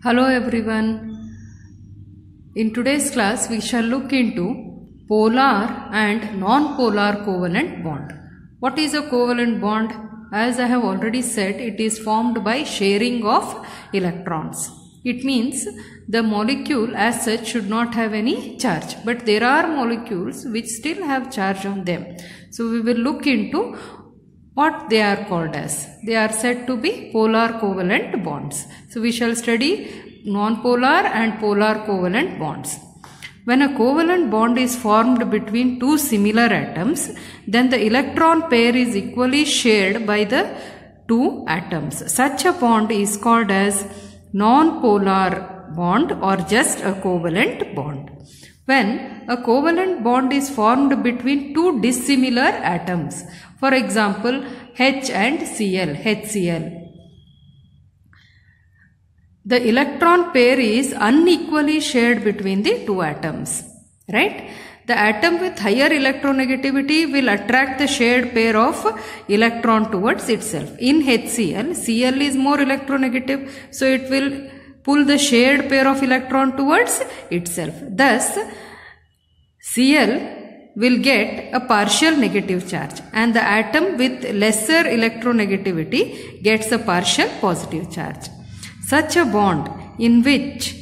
Hello everyone. In today's class we shall look into polar and non-polar covalent bond. What is a covalent bond? As I have already said, it is formed by sharing of electrons. It means the molecule as such should not have any charge, but there are molecules which still have charge on them. So we will look into what they are called as. They are said to be polar covalent bonds. So we shall study non-polar and polar covalent bonds. When a covalent bond is formed between two similar atoms, then the electron pair is equally shared by the two atoms. Such a bond is called as non-polar bond or just a covalent bond. When a covalent bond is formed between two dissimilar atoms, for example, H and Cl, HCl, the electron pair is unequally shared between the two atoms, right? The atom with higher electronegativity will attract the shared pair of electron towards itself. In HCl, Cl is more electronegative, so it will pull the shared pair of electron towards itself. Thus, Cl will get a partial negative charge and the atom with lesser electronegativity gets a partial positive charge. Such a bond in which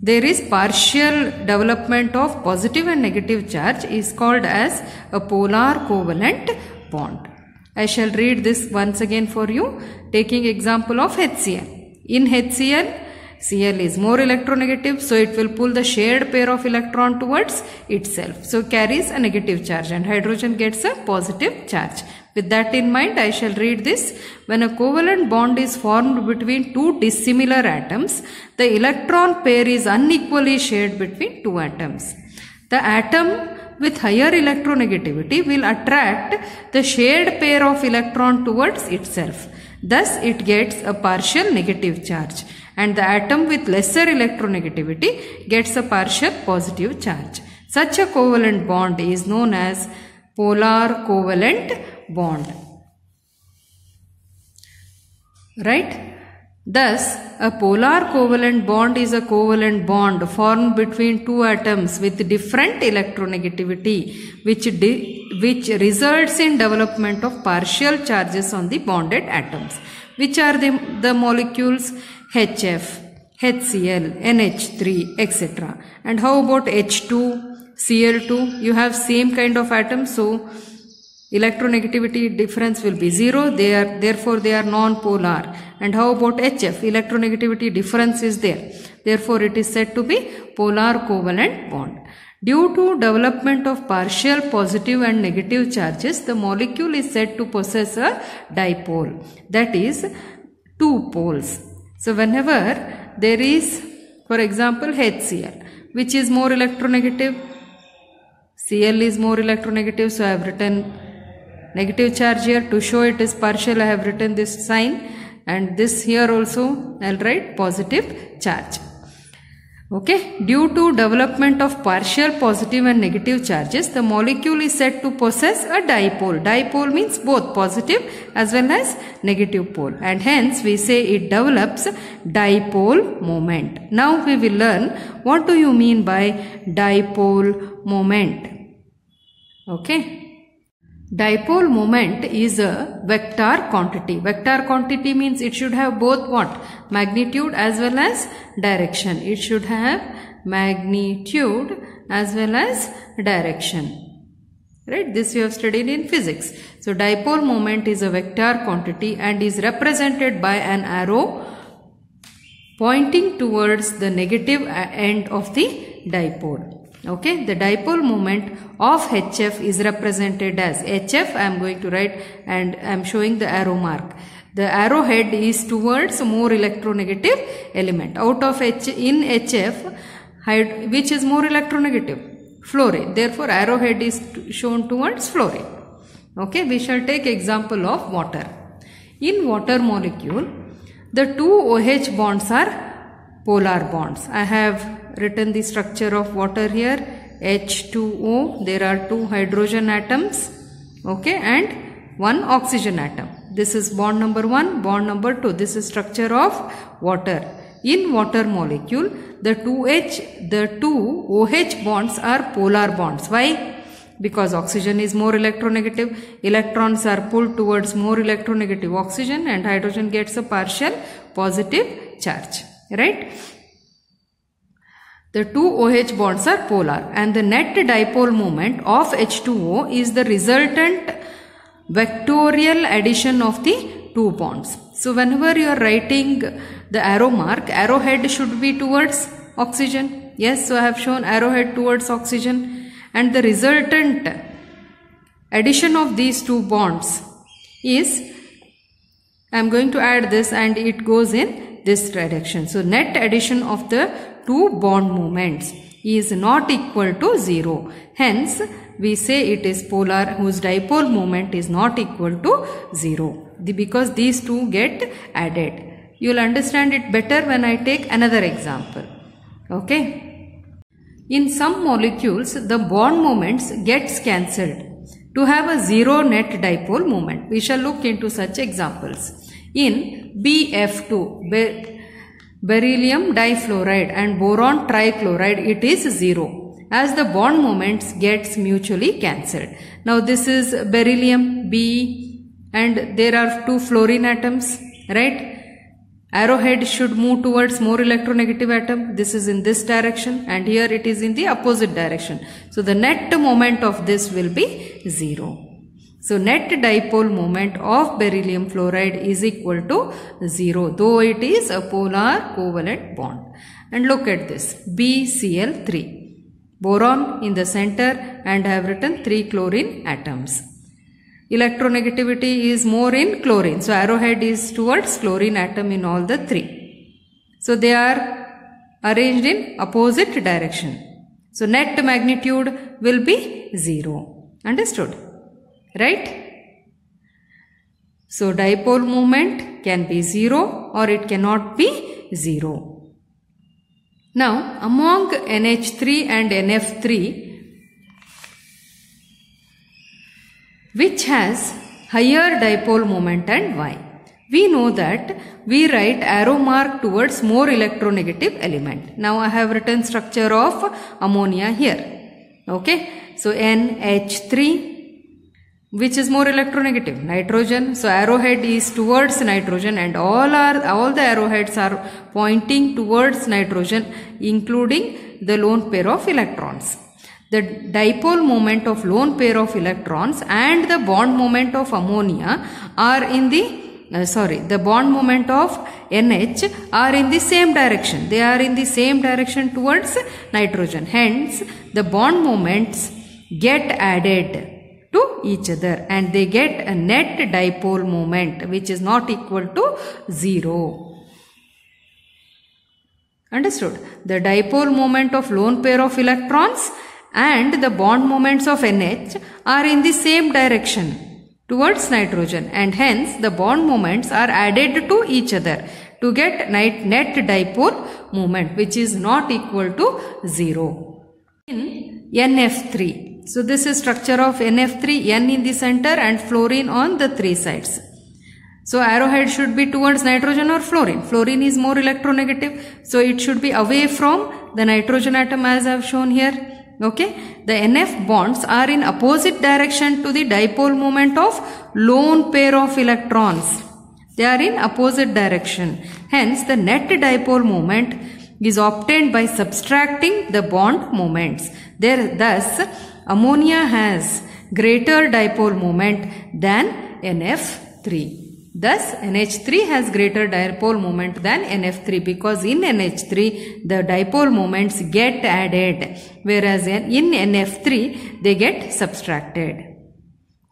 there is partial development of positive and negative charge is called as a polar covalent bond. I shall read this once again for you, taking example of HCl. In HCl, Cl is more electronegative, so it will pull the shared pair of electron towards itself. So carries a negative charge and hydrogen gets a positive charge. With that in mind, I shall read this. When a covalent bond is formed between two dissimilar atoms, the electron pair is unequally shared between two atoms. The atom with higher electronegativity will attract the shared pair of electron towards itself. Thus, it gets a partial negative charge and the atom with lesser electronegativity gets a partial positive charge. Such a covalent bond is known as polar covalent bond. Right? Thus, a polar covalent bond is a covalent bond formed between two atoms with different electronegativity, which results in development of partial charges on the bonded atoms. Which are the molecules? HF, HCl, NH3, etc. And how about H2, Cl2? You have same kind of atoms, so electronegativity difference will be 0. Therefore they are non-polar. And how about HF? Electronegativity difference is there. Therefore it is said to be polar covalent bond. Due to development of partial positive and negative charges, the molecule is said to possess a dipole, that is two poles. So whenever there is, for example, HCl, which is more electronegative, Cl is more electronegative, so I have written negative charge here. To show it is partial, I have written this sign, and this here also I will write positive charge. Okay, due to development of partial positive and negative charges, the molecule is said to possess a dipole. Dipole means both positive as well as negative pole, and hence we say it develops dipole moment. Now we will learn what do you mean by dipole moment. Okay. Dipole moment is a vector quantity. Vector quantity means it should have both what? Magnitude as well as direction. It should have magnitude as well as direction. Right? This you have studied in physics. So dipole moment is a vector quantity and is represented by an arrow pointing towards the negative end of the dipole. Okay, the dipole moment of HF is represented as HF. I am going to write and I am showing the arrow mark. The arrow head is towards more electronegative element. Out of in HF, which is more electronegative? Fluorine. Therefore, arrow head is shown towards fluorine. Okay, we shall take example of water. In water molecule, the two OH bonds are polar bonds. I have written the structure of water here. H2O, there are two hydrogen atoms, okay, and one oxygen atom. This is bond number 1, bond number 2. This is structure of water. in water molecule, the two OH bonds are polar bonds. Why? Because oxygen is more electronegative, electrons are pulled towards more electronegative oxygen and hydrogen gets a partial positive charge, right? The two OH bonds are polar and the net dipole moment of H2O is the resultant vectorial addition of the two bonds. So whenever you are writing the arrow mark, arrowhead should be towards oxygen. Yes, so I have shown arrowhead towards oxygen. And the resultant addition of these two bonds is, I am going to add this and it goes in this direction. So net addition of the two bond moments is not equal to 0. Hence, we say it is polar whose dipole moment is not equal to 0. Because these two get added. You will understand it better when I take another example. Okay. In some molecules, the bond moments gets cancelled to have a 0 net dipole moment. We shall look into such examples. In BF2, beryllium difluoride and boron trichloride, it is 0 as the bond moments gets mutually cancelled. Now this is beryllium, Be, and there are two fluorine atoms, right? Arrowhead should move towards more electronegative atom. This is in this direction and here it is in the opposite direction. So the net moment of this will be 0. So net dipole moment of beryllium fluoride is equal to 0, though it is a polar covalent bond. And look at this, BCl3. Boron in the center and I have written 3 chlorine atoms. Electronegativity is more in chlorine. So arrowhead is towards chlorine atom in all the 3. So they are arranged in opposite direction. So net magnitude will be 0. Understood? Right? So dipole moment can be 0 or it cannot be 0. Now among NH3 and NF3, which has higher dipole moment and why? We know that we write arrow mark towards more electronegative element. Now I have written structure of ammonia here. Okay. So NH3, which is more electronegative? Nitrogen. So arrowhead is towards nitrogen and all the arrowheads are pointing towards nitrogen, including the lone pair of electrons. The dipole moment of lone pair of electrons and the bond moment of ammonia are in the bond moment of NH are in the same direction. They are in the same direction towards nitrogen. Hence, the bond moments get added to each other and they get a net dipole moment which is not equal to 0. Understood? The dipole moment of lone pair of electrons and the bond moments of NH are in the same direction towards nitrogen and hence the bond moments are added to each other to get net dipole moment which is not equal to 0. In NF3, so this is structure of NF3, N in the center and fluorine on the 3 sides. So arrowhead should be towards nitrogen or fluorine. Fluorine is more electronegative, so it should be away from the nitrogen atom as I have shown here. Okay, the NF bonds are in opposite direction to the dipole moment of lone pair of electrons. They are in opposite direction. Hence, the net dipole moment is obtained by subtracting the bond moments. Thus, ammonia has greater dipole moment than NF3. Thus, NH3 has greater dipole moment than NF3 because in NH3 the dipole moments get added whereas in NF3 they get subtracted.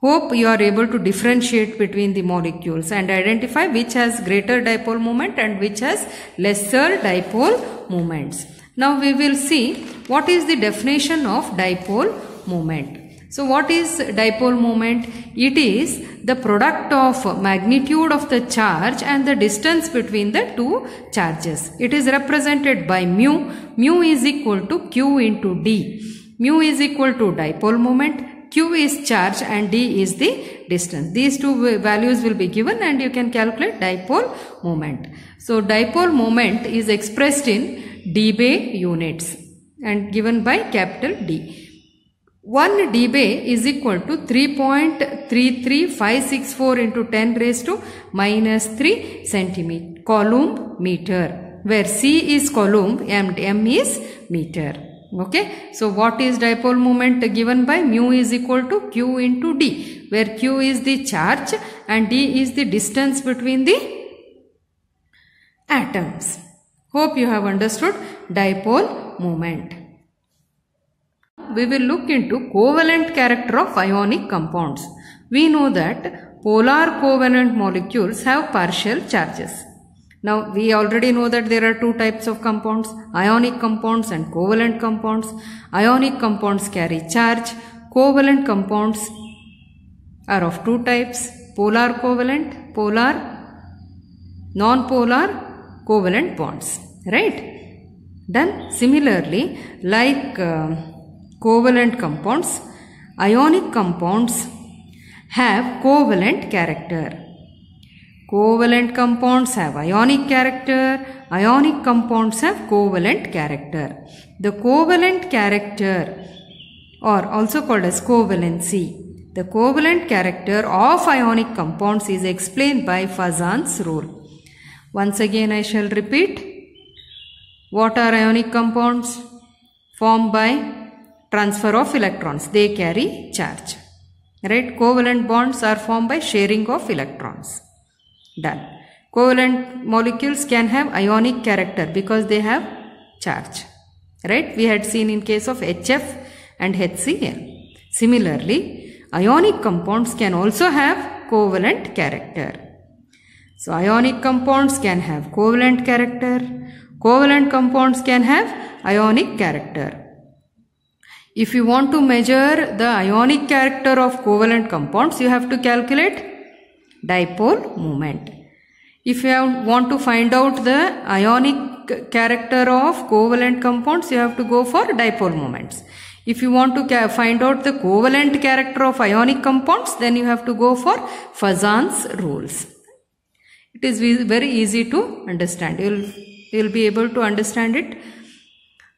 Hope you are able to differentiate between the molecules and identify which has greater dipole moment and which has lesser dipole moments. Now we will see what is the definition of dipole moment. So what is dipole moment? It is the product of magnitude of the charge and the distance between the two charges. It is represented by mu. Mu is equal to Q into D. Mu is equal to dipole moment. Q is charge and D is the distance. These two values will be given and you can calculate dipole moment. So dipole moment is expressed in dBA units and given by capital D. 1 dBA is equal to 3.33564 into 10 raised to minus 3 centimeter coulomb meter, where C is coulomb and M is meter. Okay, so what is dipole moment given by? Mu is equal to Q into D, where Q is the charge and D is the distance between the atoms. Hope you have understood dipole moment. We will look into covalent character of ionic compounds. We know that polar covalent molecules have partial charges. Now we already know that there are two types of compounds, ionic compounds and covalent compounds. Ionic compounds carry charge. Covalent compounds are of two types, polar covalent, polar, non-polar covalent bonds, right? Then similarly, like covalent compounds, ionic compounds have covalent character. Covalent compounds have ionic character, ionic compounds have covalent character. The covalent character, or also called as covalency, the covalent character of ionic compounds is explained by Fazan's rule. Once again I shall repeat. What are ionic compounds? Formed by transfer of electrons. They carry charge. Right? Covalent bonds are formed by sharing of electrons. Done. Covalent molecules can have ionic character because they have charge. Right? We had seen in case of HF and HCl. Similarly, ionic compounds can also have covalent character. So, ionic compounds can have covalent character. Covalent compounds can have ionic character. If you want to measure the ionic character of covalent compounds, you have to calculate dipole moment. If you want to find out the ionic character of covalent compounds, you have to go for dipole moments. If you want to find out the covalent character of ionic compounds, then you have to go for Fazan's rules. It is very easy to understand. You will be able to understand it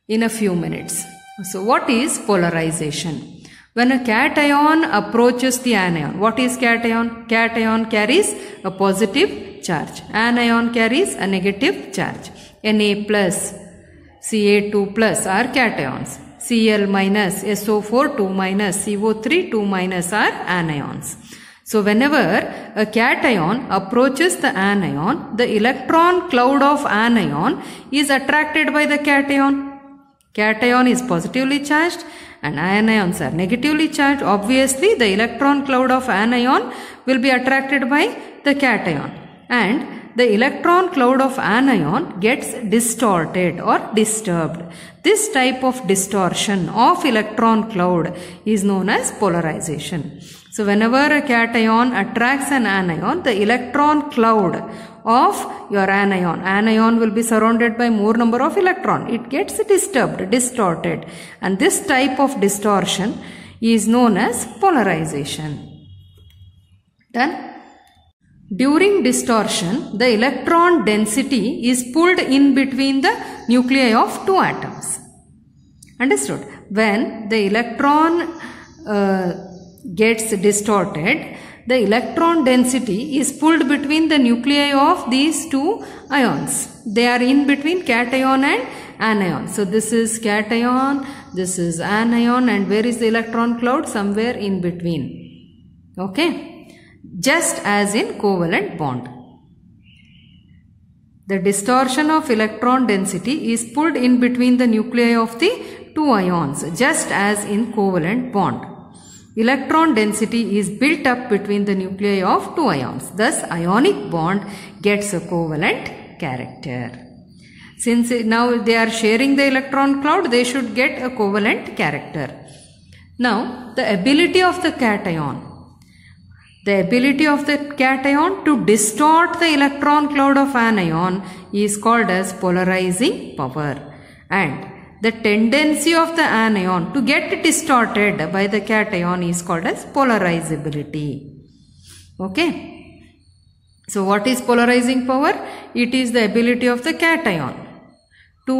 in a few minutes. So what is polarization? When a cation approaches the anion, what is cation? Cation carries a positive charge. Anion carries a negative charge. Na plus, Ca2 plus are cations. Cl minus, SO4 2 minus, CO3 2 minus are anions. So whenever a cation approaches the anion, the electron cloud of anion is attracted by the cation. Cation is positively charged and anions are negatively charged. Obviously, the electron cloud of anion will be attracted by the cation, and the electron cloud of anion gets distorted or disturbed. This type of distortion of electron cloud is known as polarization. So, whenever a cation attracts an anion, the electron cloud of your anion will be surrounded by more number of electrons. It gets disturbed, distorted, and this type of distortion is known as polarization. Done? During distortion, the electron density is pulled in between the nuclei of two atoms. Understood? When the electron gets distorted, the electron density is pulled between the nuclei of these two ions. They are in between cation and anion. So this is cation, this is anion, and where is the electron cloud? Somewhere in between. Okay? Just as in covalent bond. The distortion of electron density is pulled in between the nuclei of the two ions, just as in covalent bond. Electron density is built up between the nuclei of two ions. Thus, ionic bond gets a covalent character. Since now they are sharing the electron cloud, they should get a covalent character. Now, the ability of the cation. The ability of the cation to distort the electron cloud of anion is called as polarizing power. And the tendency of the anion to get distorted by the cation is called as polarizability. Okay. So what is polarizing power? It is the ability of the cation to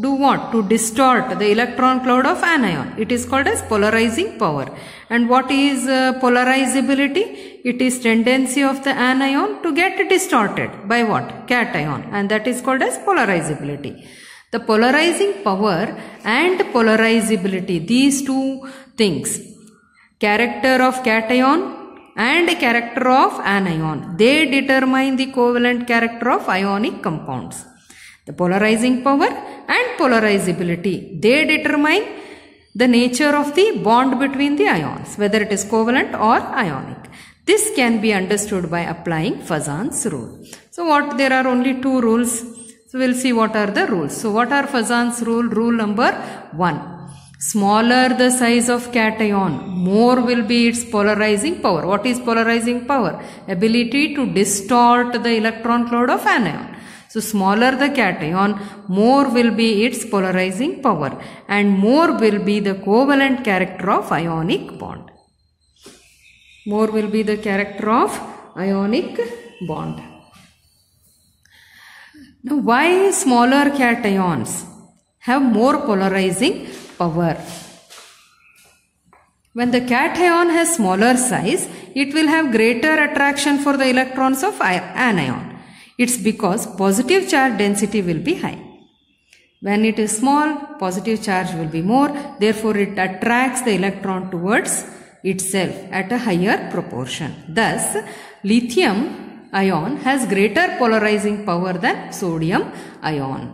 do what? To distort the electron cloud of anion. It is called as polarizing power. And what is polarizability? It is tendency of the anion to get distorted by what? Cation. And that is called as polarizability. The polarizing power and polarizability, these two things, character of cation and character of anion, they determine the covalent character of ionic compounds. The polarizing power and polarizability, they determine the nature of the bond between the ions, whether it is covalent or ionic. This can be understood by applying Fazan's rule. So there are only two rules. So we'll see what are the rules. So what are Fazan's rule? Rule number 1. Smaller the size of cation, more will be its polarizing power. What is polarizing power? Ability to distort the electron cloud of anion. So smaller the cation, more will be its polarizing power, and more will be the covalent character of ionic bond. More will be the character of ionic bond. Now, why smaller cations have more polarizing power? When the cation has smaller size, it will have greater attraction for the electrons of anion. It's because positive charge density will be high. When it is small, positive charge will be more. Therefore, it attracts the electron towards itself at a higher proportion. Thus, lithium ion has greater polarizing power than sodium ion.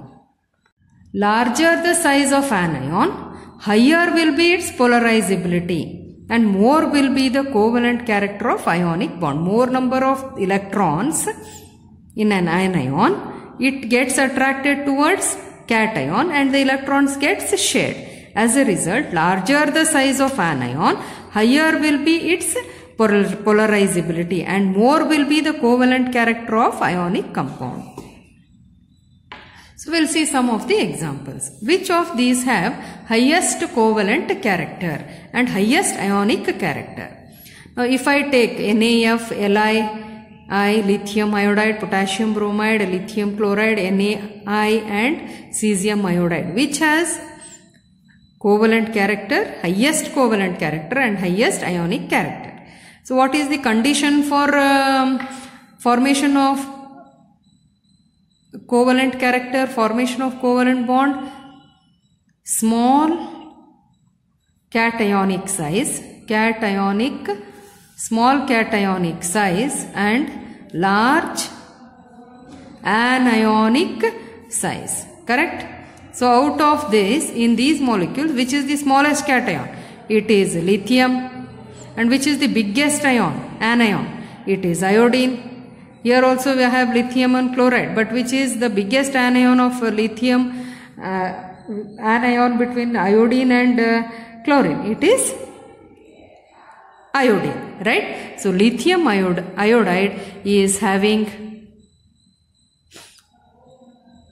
Larger the size of anion, higher will be its polarizability, and more will be the covalent character of ionic bond. More number of electrons in an anion, it gets attracted towards cation and the electrons gets shared. As a result, larger the size of anion, higher will be its polarizability, and more will be the covalent character of ionic compound. So we'll see some of the examples. Which of these have highest covalent character and highest ionic character? Now if I take NaF, Li, lithium iodide, potassium bromide, lithium chloride, NaI and cesium iodide, which has covalent character, highest covalent character and highest ionic character. So what is the condition for formation of covalent character, formation of covalent bond? Small cationic size, small cationic size and large anionic size. Correct? So out of this, in these molecules, which is the smallest cation? It is lithium. And which is the biggest ion? Anion. It is iodine. Here also we have lithium and chloride. But which is the biggest anion of lithium? Anion between iodine and chlorine. It is iodine, right? So lithium iodide is having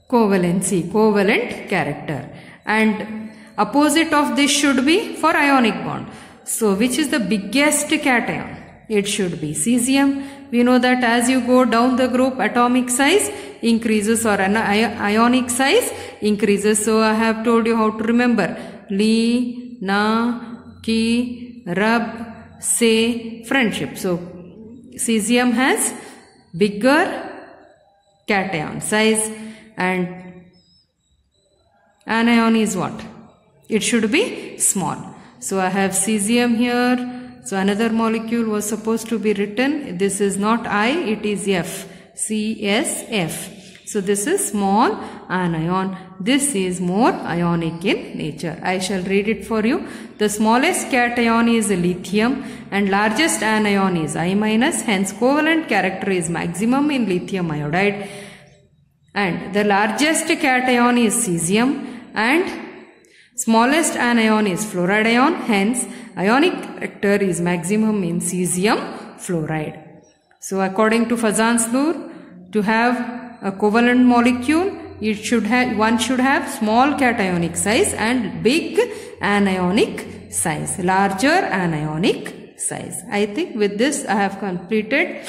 covalent character, and opposite of this should be for ionic bond. So which is the biggest cation? It should be cesium. We know that as you go down the group, atomic size increases or ionic size increases. So I have told you how to remember. Li, na, ki, rab, say, friendship. So cesium has bigger cation size and anion is what? It should be small. So I have cesium here. So another molecule was supposed to be written. This is not I, it is F. CSF. So this is small anion. This is more ionic in nature. I shall read it for you. The smallest cation is lithium and largest anion is I-. Hence covalent character is maximum in lithium iodide. And the largest cation is cesium and smallest anion is fluoride ion. Hence ionic character is maximum in cesium fluoride. So according to Fazan's law, to have a covalent molecule, one should have small cationic size and big anionic size, larger anionic size. I think with this I have completed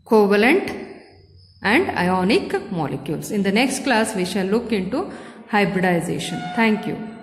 covalent and ionic molecules. In the next class we shall look into hybridization. Thank you.